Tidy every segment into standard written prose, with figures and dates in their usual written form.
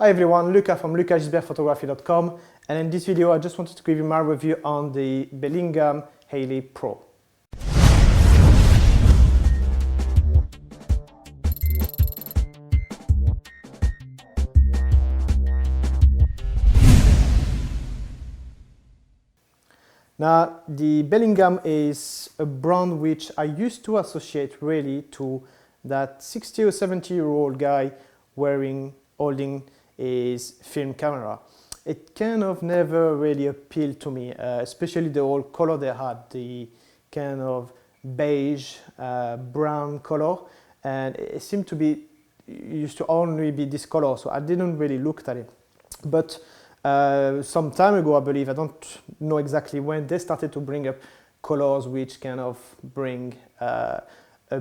Hi everyone, Lukas from LukasGisbertPhotography.com, and in this video I just wanted to give you my review on the Billingham Hadley Pro. Now, the Billingham is a brand which I used to associate really to that 60 or 70-year-old guy holding his film camera. It kind of never really appealed to me, especially the old color they had, the kind of beige, brown color, and it seemed to be, used to only be this color, so I didn't really look at it. But some time ago, I believe, I don't know exactly when, they started to bring up colors which kind of bring a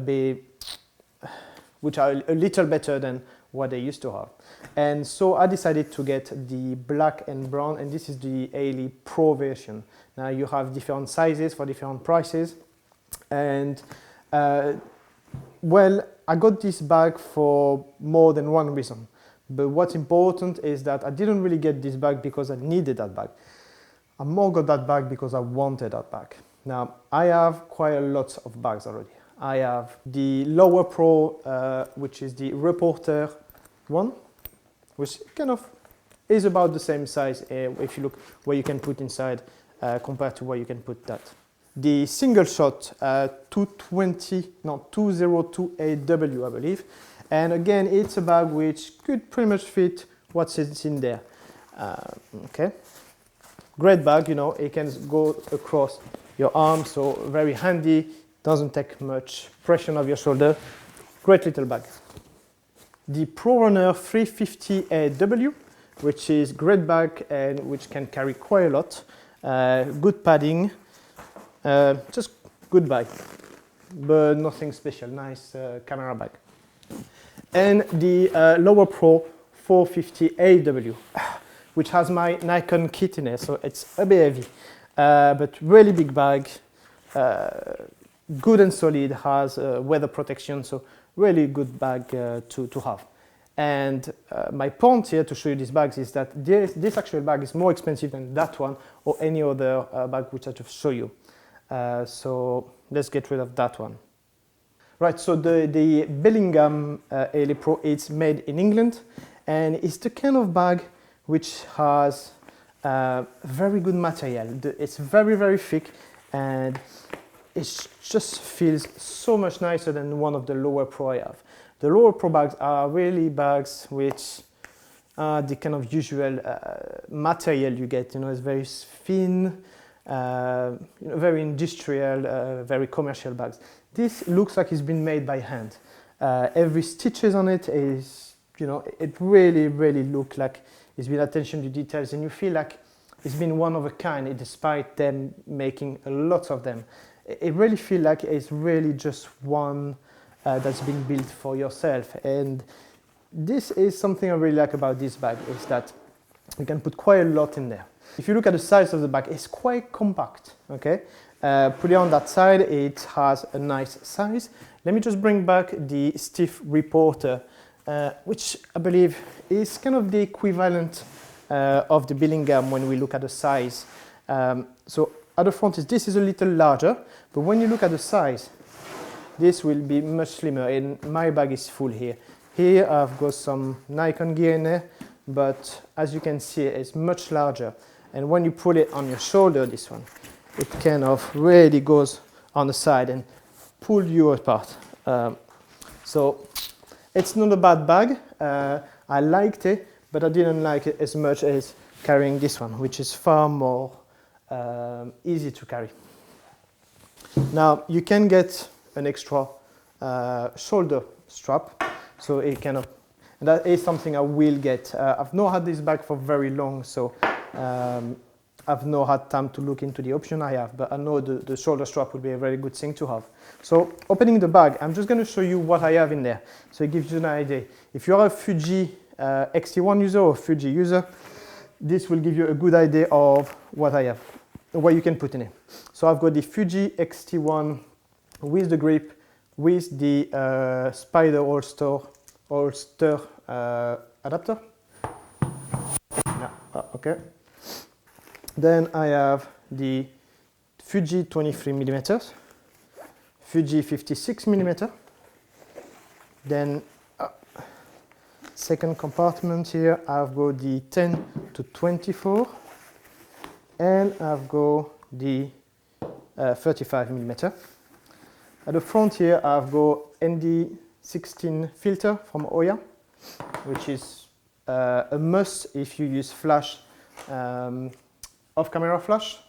bit, which are a little better than what they used to have. And so I decided to get the black and brown, and this is the Hadley Pro version. Now you have different sizes for different prices, and well, I got this bag for more than one reason. But what's important is that I didn't really get this bag because I needed that bag. I more got that bag because I wanted that bag. Now, I have quite a lot of bags already. I have the Lower Pro, which is the Reporter one, which kind of is about the same size if you look where you can put inside compared to where you can put that. The single shot 202AW, I believe. And again, it's a bag which could pretty much fit what's in there. Okay, great bag, you know, it can go across your arm, so very handy, doesn't take much pressure on your shoulder. Great little bag. The Pro Runner 350AW, which is great bag and which can carry quite a lot. Good padding, just good bag, but nothing special. Nice camera bag. And the Lower Pro 450AW, which has my Nikon kit in it, so it's a bit heavy, but really big bag, good and solid, has weather protection, so really good bag to have. And my point here to show you these bags is that this actual bag is more expensive than that one or any other bag which I just show you. So let's get rid of that one. Right, so the Billingham Hadley Pro, it's made in England, and it's the kind of bag which has very good material. It's very, very thick, and it just feels so much nicer than one of the Lower Pro I have. The Lower Pro bags are really bags which are the kind of usual material you get. You know, it's very thin, you know, very industrial, very commercial bags. This looks like it's been made by hand. Every stitches on it is, you know, it really, really looks like it's been attention to details, and you feel like it's been one of a kind despite them making a lot of them. It really feels like it's really just one that's been built for yourself. And this is something I really like about this bag, is that you can put quite a lot in there. If you look at the size of the bag, it's quite compact, okay? Put it on that side, it has a nice size. Let me just bring back the stiff Reporter, which I believe is kind of the equivalent of the Billingham when we look at the size. So at the front, this is a little larger, but when you look at the size, this will be much slimmer, and my bag is full here. Here I've got some Nikon gear in there, but as you can see, it's much larger. And when you put it on your shoulder, this one, it kind of really goes on the side and pull you apart. So it's not a bad bag. I liked it, but I didn't like it as much as carrying this one, which is far more easy to carry. Now you can get an extra shoulder strap, so it kind of, and that is something I will get. I've not had this bag for very long, so I've not had time to look into the option I have, but I know the shoulder strap would be a very good thing to have. So opening the bag, I'm just going to show you what I have in there, so it gives you an idea. If you are a Fuji X-T1 user or Fuji user, this will give you a good idea of what I have, what you can put in it. So I've got the Fuji X-T1 with the grip, with the Spider holster adapter. Okay. Then I have the Fuji 23mm, Fuji 56mm. Then second compartment here, I've got the 10 to 24, and I've got the 35mm. At the front here, I've got ND16 filter from Oya, which is a must if you use flash, off-camera flash.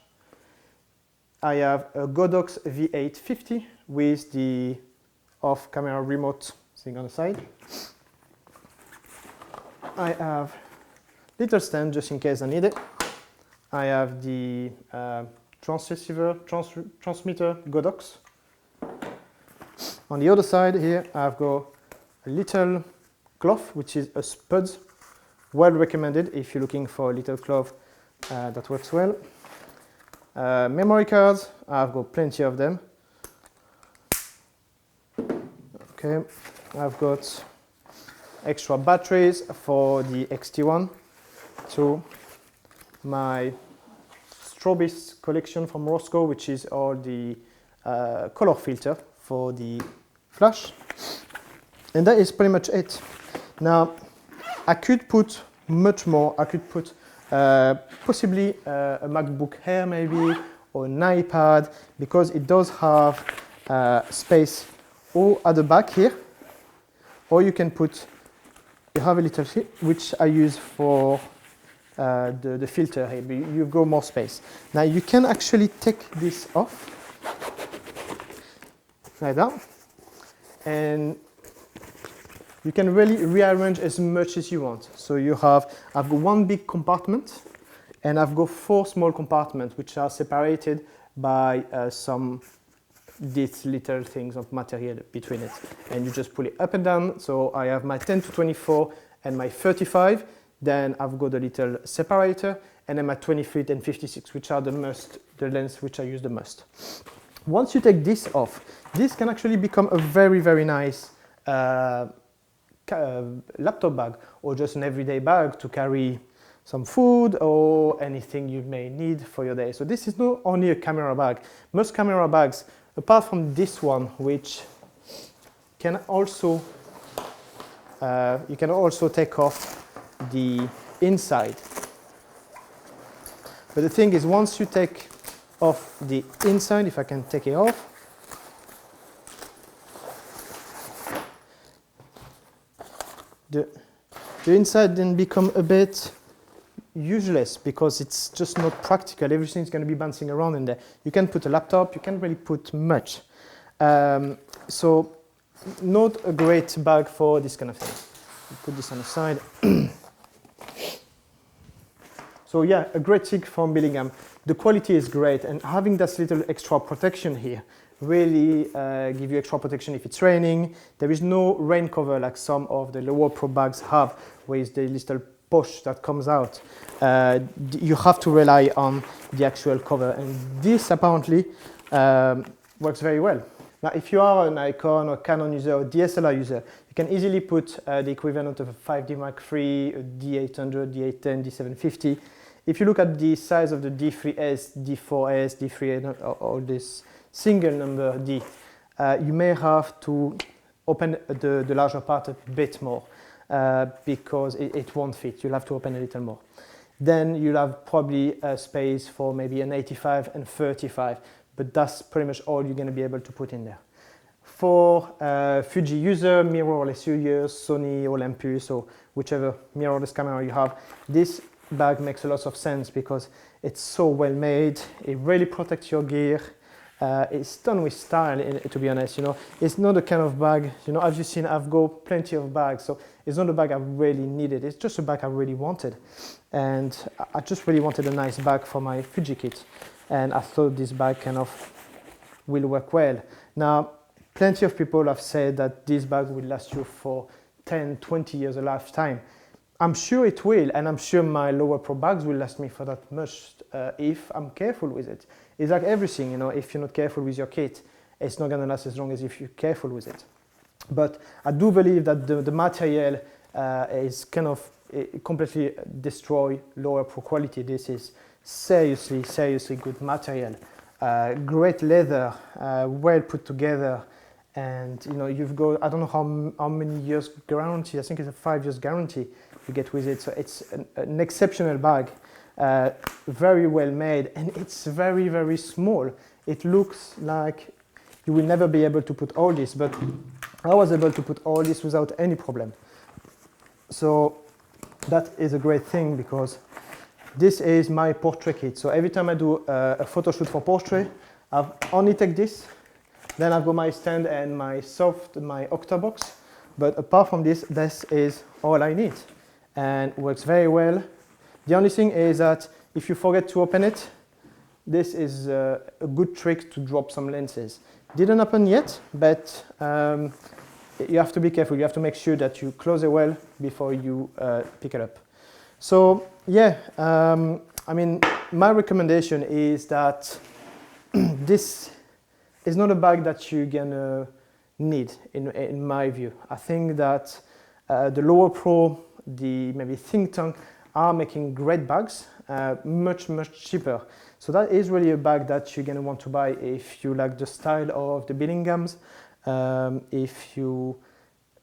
I have a Godox V850 with the off-camera remote thing on the side. I have little stand just in case I need it. I have the transmitter Godox. On the other side here, I've got a little cloth, which is a spud. Well recommended if you're looking for a little cloth that works well. Memory cards, I've got plenty of them. Okay, I've got extra batteries for the XT1 to my Strobist collection from Roscoe, which is all the color filter for the flash. And that is pretty much it. Now, I could put much more. I could put possibly a MacBook Air maybe, or an iPad, because it does have space or at the back here, or you can put, you have a little sheet which I use for the filter here, but you've got more space. Now you can actually take this off like that, and you can really rearrange as much as you want. So you have, I've got one big compartment, and I've got 4 small compartments which are separated by some these little things of material between it, and you just pull it up and down. So I have my 10 to 24 and my 35, then I've got a little separator, and then my 23 and 56, which are the lens which I use the most. Once you take this off, this can actually become a very, very nice laptop bag, or just an everyday bag to carry some food or anything you may need for your day. So this is not only a camera bag. Most camera bags, apart from this one, which can also you can also take off the inside. But the thing is, once you take off the inside, if I can take it off, the inside then become a bit useless, because it's just not practical. Everything's going to be bouncing around in there. You can put a laptop, you can't really put much. So not a great bag for this kind of thing. Put this on the side. So yeah, a great trick from Billingham. The quality is great, and having this little extra protection here really give you extra protection if it's raining. There is no rain cover like some of the lower pro bags have, with the little push that comes out. You have to rely on the actual cover, and this apparently works very well. Now, if you are an Nikon or Canon user or DSLR user, you can easily put the equivalent of a 5D Mark III, a D800, D810, D750. If you look at the size of the D3S, D4S, D3, all this single number D, you may have to open the larger part a bit more because it won't fit. You'll have to open a little more. Then you'll have probably a space for maybe an 85 and 35, but that's pretty much all you're going to be able to put in there. For Fuji user, mirrorless users, Sony, Olympus, or whichever mirrorless camera you have, this bag makes a lot of sense because it's so well made. It really protects your gear. It's done with style, to be honest. You know, it's not the kind of bag, you know, as you've seen, I've got plenty of bags, so it's not a bag I really needed. It's just a bag I really wanted, and I just really wanted a nice bag for my Fuji kit, and I thought this bag kind of will work well. Now, plenty of people have said that this bag will last you for 10, 20 years, a lifetime. I'm sure it will, and I'm sure my lower pro bags will last me for that much if I'm careful with it. It's like everything, you know, if you're not careful with your kit, it's not going to last as long as if you're careful with it. But I do believe that the material is kind of, it completely destroy lower pro quality. This is seriously good material. Great leather, well put together, and you've got, I don't know how many years guarantee. I think it's a 5 years guarantee you get with it. So it's an exceptional bag, very well made, and it's very small. It looks like you will never be able to put all this, but I was able to put all this without any problem. So that is a great thing, because this is my portrait kit. So every time I do a photo shoot for portrait, I've only take this. Then I've got my stand and my Octabox. But apart from this, this is all I need, and works very well. The only thing is that if you forget to open it, this is a good trick to drop some lenses. Didn't happen yet, but you have to be careful. You have to make sure that you close it well before you pick it up. So yeah, I mean, my recommendation is that this is not a bag that you're gonna need, in my view. I think that the lower pro, the maybe think tank, are making great bags, much cheaper. So that is really a bag that you're gonna want to buy if you like the style of the Billinghams, if you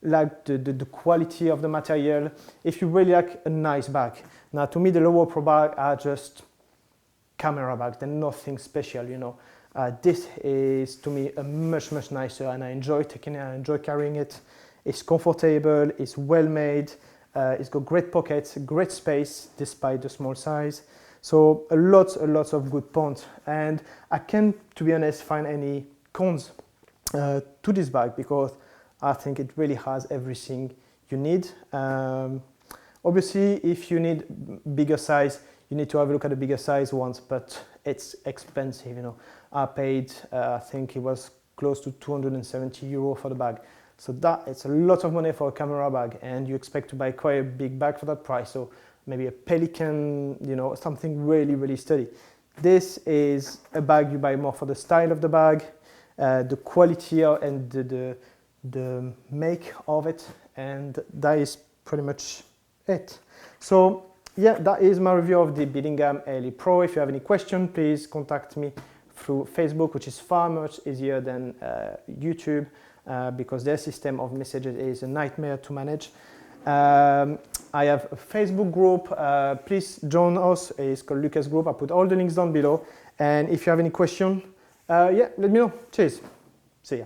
like the quality of the material, if you really like a nice bag. Now, to me, the lower pro bag are just camera bags. They're nothing special, This is, to me, a much nicer, and I enjoy taking it, I enjoy carrying it. It's comfortable, it's well made, it's got great pockets, great space despite the small size. So a lot of good points, and I can't, to be honest, find any cons to this bag, because I think it really has everything you need. Obviously, if you need bigger size, you need to have a look at the bigger size ones, but it's expensive, I paid, I think it was close to 270 euro for the bag. So that it's a lot of money for a camera bag, and you expect to buy quite a big bag for that price. So maybe a Pelican, something really sturdy. This is a bag you buy more for the style of the bag, the quality and the make of it, and that is pretty much it. So yeah, that is my review of the Billingham Hadley Pro. If you have any question, please contact me through Facebook, which is far much easier than YouTube, because their system of messages is a nightmare to manage. I have a Facebook group. Please join us. It's called Lukas Group. I put all the links down below. And if you have any question, yeah, let me know. Cheers. See ya.